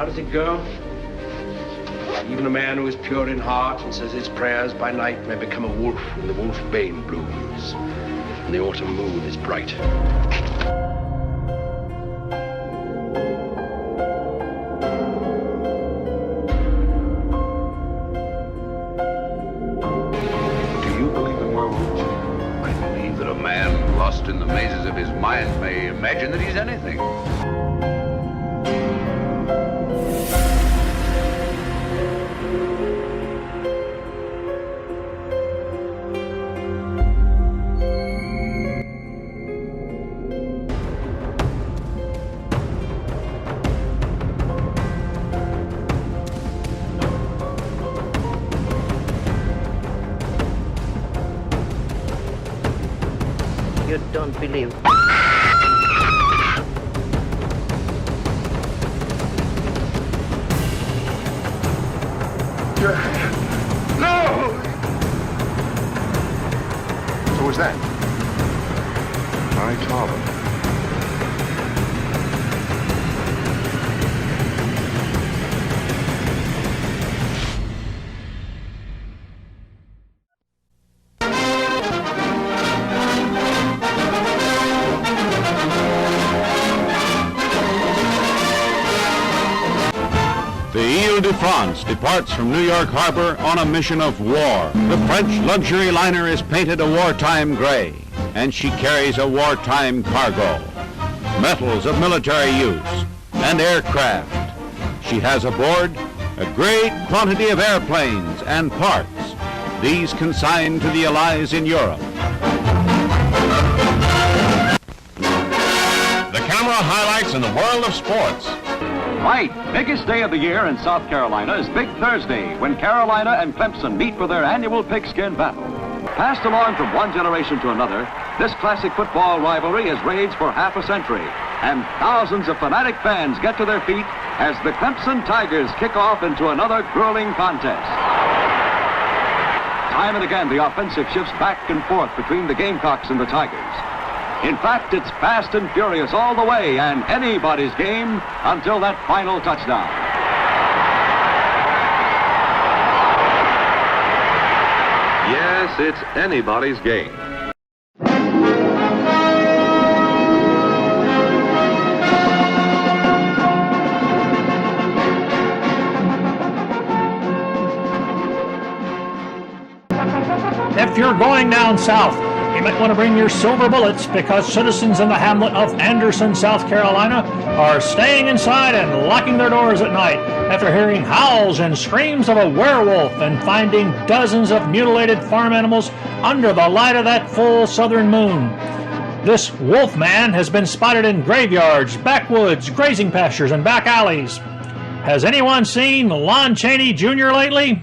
How does it go? Even a man who is pure in heart and says his prayers by night may become a wolf when the wolfbane blooms and the autumn moon is bright. Do you believe in werewolves? I believe that a man lost in the mazes of his mind may imagine that he's anything. You don't believe. No! So was that? I told him. The Ile de France departs from New York Harbor on a mission of war. The French luxury liner is painted a wartime gray, and she carries a wartime cargo, metals of military use, and aircraft. She has aboard a great quantity of airplanes and parts, these consigned to the Allies in Europe. The camera highlights in the world of sports. Right, biggest day of the year in South Carolina is Big Thursday, when Carolina and Clemson meet for their annual pigskin battle. Passed along from one generation to another, this classic football rivalry has raged for half a century, and thousands of fanatic fans get to their feet as the Clemson Tigers kick off into another grueling contest. Time and again, the offensive shifts back and forth between the Gamecocks and the Tigers. In fact, it's fast and furious all the way, and anybody's game until that final touchdown. Yes, it's anybody's game. If you're going down south, you might want to bring your silver bullets, because citizens in the hamlet of Anderson, South Carolina are staying inside and locking their doors at night after hearing howls and screams of a werewolf and finding dozens of mutilated farm animals under the light of that full southern moon. This wolfman has been spotted in graveyards, backwoods, grazing pastures, and back alleys. Has anyone seen Lon Chaney Jr. lately?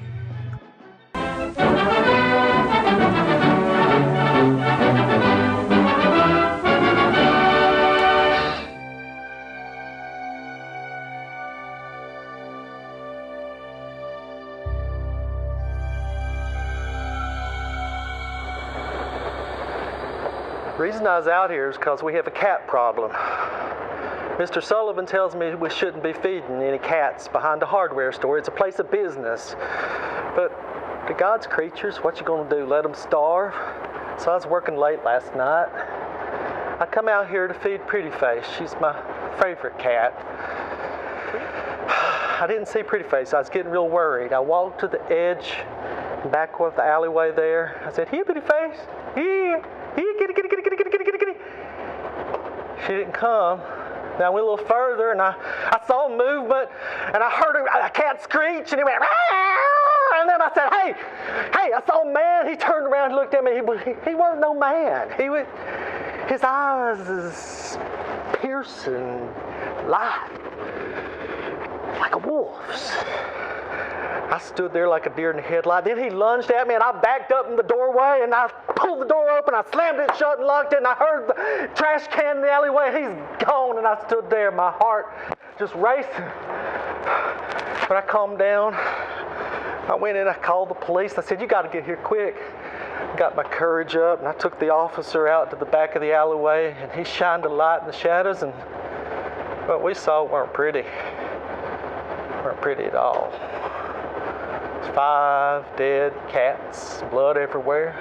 The reason I was out here is because we have a cat problem. Mr. Sullivan tells me we shouldn't be feeding any cats behind a hardware store. It's a place of business. But to God's creatures, what you gonna do, let them starve? So I was working late last night. I come out here to feed Pretty Face. She's my favorite cat. I didn't see Pretty Face. I was getting real worried. I walked to the edge, back of the alleyway there. I said, "Here, Pretty Face. Here. Here, kitty, kitty, kitty, kitty, kitty, kitty, kitty, kitty." She didn't come. Now I went a little further, and I saw movement, and I heard a cat screech, and he went, "Rah!" And then I said, hey, I saw a man. He turned around and looked at me. He weren't no man. His eyes is piercing light, like a wolf's. I stood there like a deer in the headlight. Then he lunged at me, and I backed up in the doorway, and I pulled the door open. I slammed it shut and locked it, and I heard the trash can in the alleyway. He's gone, and I stood there, my heart just racing. But I calmed down. I went in, I called the police. I said, "You got to get here quick." Got my courage up, and I took the officer out to the back of the alleyway, and he shined a light in the shadows, and what we saw weren't pretty. weren't pretty at all. 5 dead cats, blood everywhere.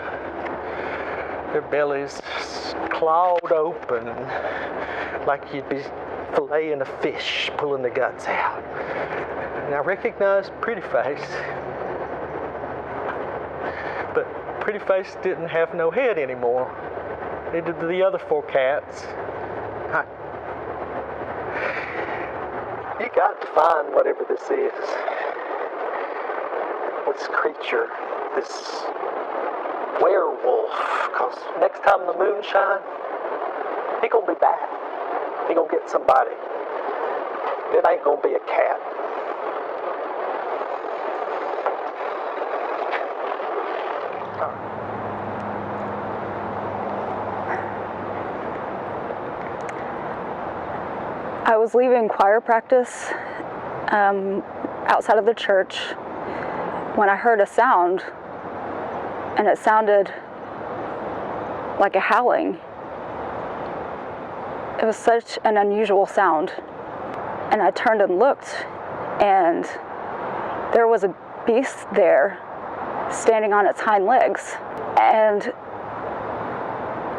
Their bellies clawed open like you'd be filleting a fish, pulling the guts out. And I recognized Pretty Face. But Pretty Face didn't have no head anymore. Neither did the other 4 cats. You got to find whatever this is. This creature, this werewolf. Because next time the moon shines, he gonna be back. He gonna get somebody. It ain't gonna be a cat. I was leaving choir practice outside of the church when I heard a sound, and it sounded like a howling. It was such an unusual sound, and I turned and looked, and there was a beast there standing on its hind legs. And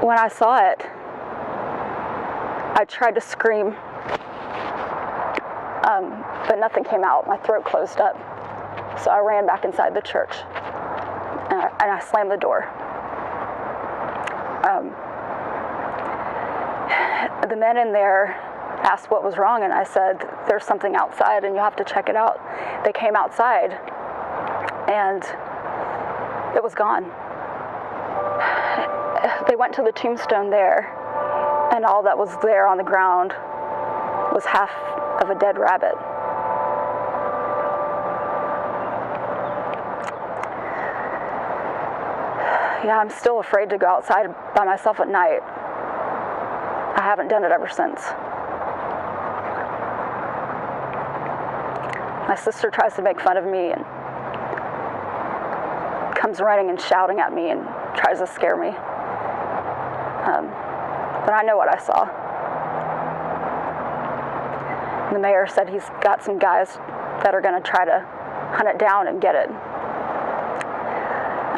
when I saw it, I tried to scream, but nothing came out. My throat closed up. So I ran back inside the church, and I slammed the door. The men in there asked what was wrong, and I said, there's something outside and you have to check it out. They came outside, and it was gone. They went to the tombstone there, and all that was there on the ground was half of a dead rabbit. Yeah, I'm still afraid to go outside by myself at night. I haven't done it ever since. My sister tries to make fun of me and comes running and shouting at me and tries to scare me. But I know what I saw. The mayor said he's got some guys that are going to try to hunt it down and get it.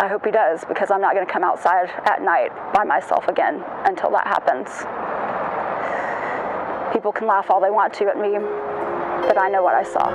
I hope he does, because I'm not going to come outside at night by myself again until that happens. People can laugh all they want to at me, but I know what I saw.